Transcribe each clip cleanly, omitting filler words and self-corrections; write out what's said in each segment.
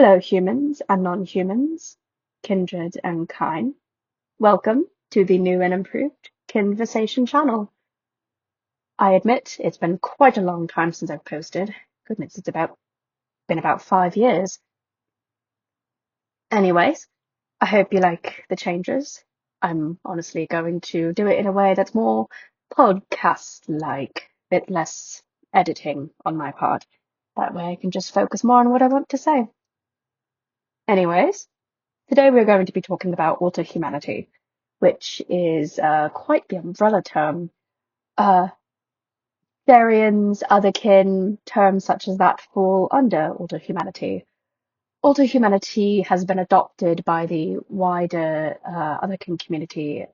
Hello, humans and non-humans, kindred and kind. Welcome to the new and improved Kinversation channel. I admit it's been quite a long time since I've posted. Goodness, it's been about 5 years. Anyways, I hope you like the changes. I'm honestly going to do it in a way that's more podcast-like, a bit less editing on my part. That way I can just focus more on what I want to say. Anyways, today we're going to be talking about Alterhumanity, which is quite the umbrella term. Uh, Therians, otherkin, terms such as that fall under Alterhumanity. Alterhumanity has been adopted by the wider otherkin community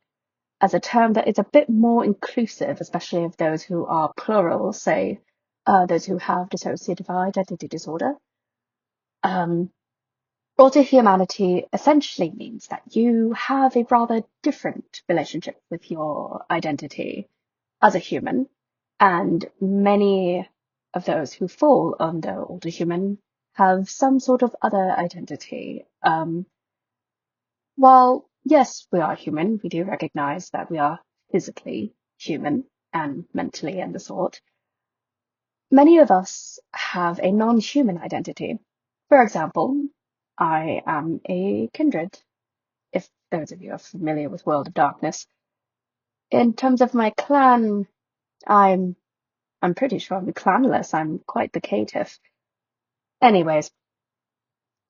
as a term that is a bit more inclusive, especially of those who are plural, say those who have dissociative identity disorder. Autohumanity essentially means that you have a rather different relationship with your identity as a human, and many of those who fall under autohuman have some sort of other identity. While, yes, we are human, we do recognize that we are physically human and mentally and the sort. Many of us have a non-human identity. For example, I am a kindred, if those of you are familiar with World of Darkness. In terms of my clan, I'm I'm pretty sure I'm clanless. I'm quite the caitiff. Anyways,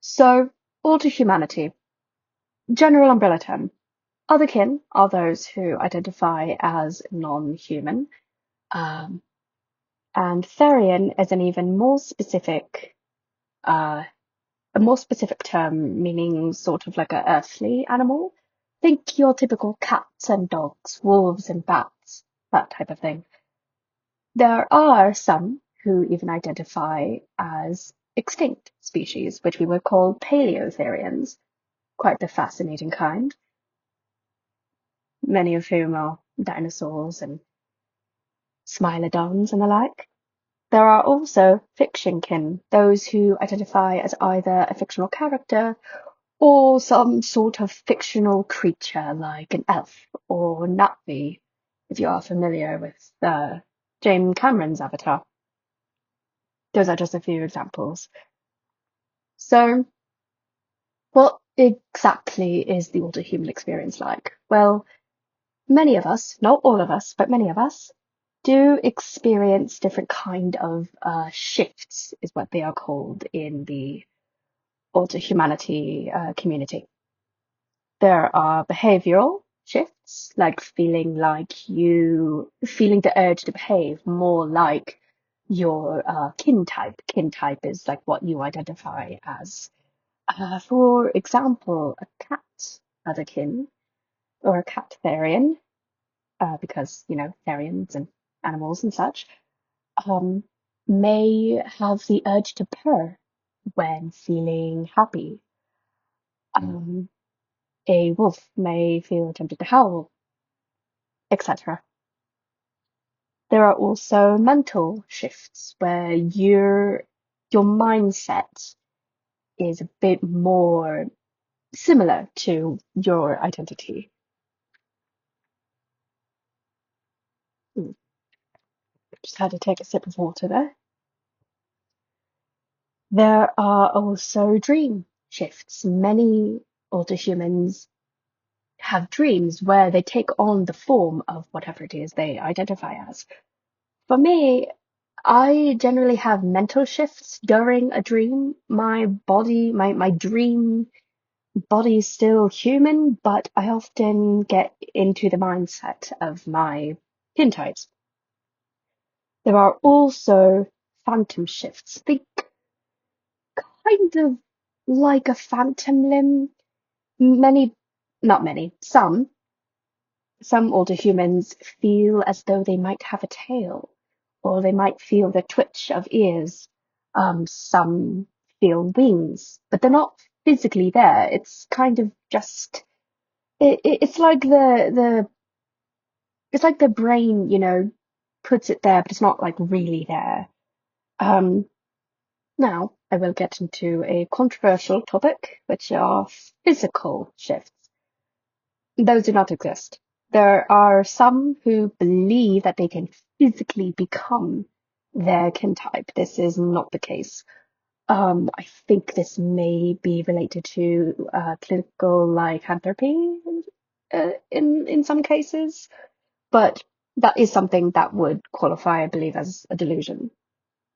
so all to humanity. General umbrella term. Otherkin are those who identify as non-human. Um, and Therian is an even more specific a more specific term meaning sort of like a earthly animal. Think your typical cats and dogs, wolves and bats, that type of thing. There are some who even identify as extinct species, which we would call paleotherians, quite the fascinating kind, many of whom are dinosaurs and smilodons and the like. There are also fictionkin, those who identify as either a fictional character or some sort of fictional creature like an elf or Navi, if you are familiar with James Cameron's Avatar. Those are just a few examples. So, what exactly is the autohuman experience like? Well, many of us, not all of us, but many of us, do experience different kind of shifts, is what they are called in the autohumanity community. There are behavioral shifts, like feeling the urge to behave more like your kin type. Kin type is like what you identify as. For example, a cat as a kin or a cat therian, because, therians and animals and such, um, may have the urge to purr when feeling happy. Um, a wolf may feel tempted to howl, etc. There are also mental shifts where your mindset is a bit more similar to your identity. Hmm, just had to take a sip of water there. There are also dream shifts. Many older humans have dreams where they take on the form of whatever it is they identify as. For me, I generally have mental shifts during a dream. My body, my dream body is still human, but I often get into the mindset of my kin types. There are also phantom shifts. Think kind of like a phantom limb. Many, not many, some older humans feel as though they might have a tail, or they might feel the twitch of ears. Some feel wings, but they're not physically there. It's kind of just it's like it's like the brain, puts it there, but it's not like really there. Um, Now, I will get into a controversial topic, which are physical shifts. Those do not exist. There are some who believe that they can physically become their kin type. This is not the case. I think this may be related to clinical lycanthropy in some cases, but that is something that would qualify, I believe, as a delusion.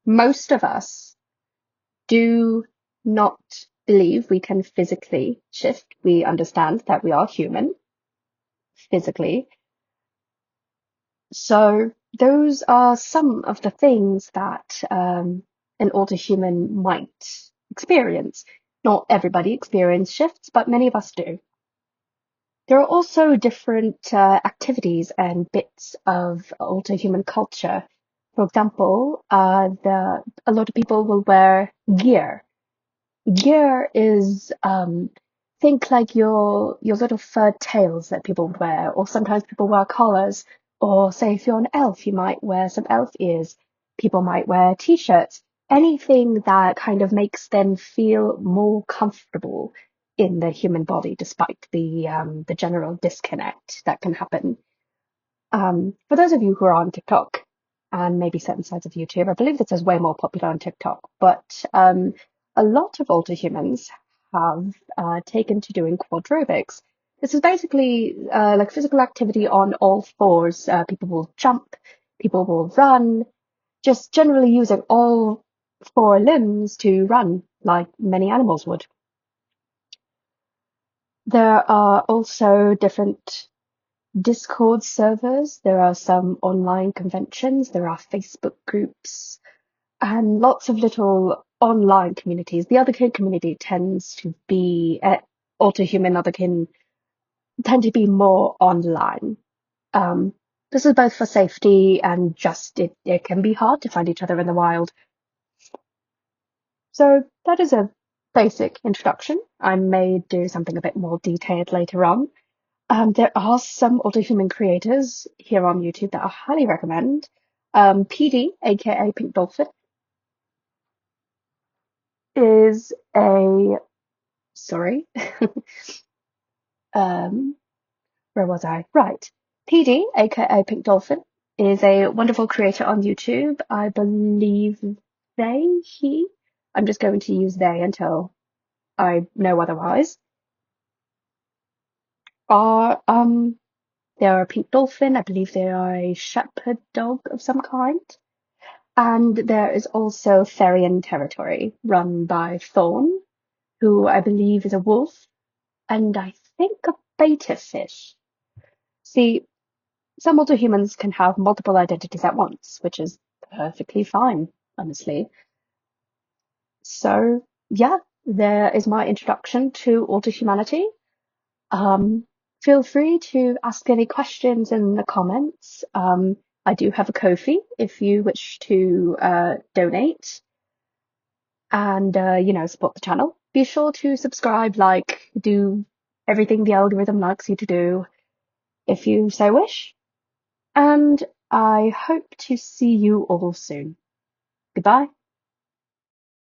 Most of us do not believe we can physically shift. We understand that we are human physically. So those are some of the things that an older human might experience. Not everybody experiences shifts, but many of us do. There are also different activities and bits of older human culture. For example, a lot of people will wear gear. Gear is think like your little fur tails that people would wear, or sometimes people wear collars, or say if you're an elf, you might wear some elf ears. People might wear t-shirts. Anything that kind of makes them feel more comfortable in the human body, despite the general disconnect that can happen. For those of you who are on TikTok and maybe certain sides of YouTube, I believe this is way more popular on TikTok, but a lot of older humans have taken to doing quadrobics. This is basically like physical activity on all fours. People will jump, people will run, just generally using all four limbs to run like many animals would. There are also different Discord servers, there are some online conventions, there are Facebook groups, and lots of little online communities. The otherkin community tends to be, Autohuman otherkin tend to be more online. Um, this is both for safety and just it can be hard to find each other in the wild. So that is a basic introduction. I may do something a bit more detailed later on. There are some older human creators here on YouTube that I highly recommend. PD, aka Pink Dolphin, is a sorry. um, where was I? Right. PD, aka Pink Dolphin, is a wonderful creator on YouTube. I believe he. I'm just going to use they until I know otherwise. Are they are a pink dolphin. I believe they are a shepherd dog of some kind. And there is also Therian territory, run by Thorn, who I believe is a wolf, and I think a beta fish. See, some older humans can have multiple identities at once, which is perfectly fine, honestly. So, yeah, there is my introduction to older humanity. Feel free to ask any questions in the comments. I do have a Ko-fi if you wish to donate and support the channel. Be sure to subscribe, like, do everything the algorithm likes you to do if you so wish. And I hope to see you all soon. Goodbye.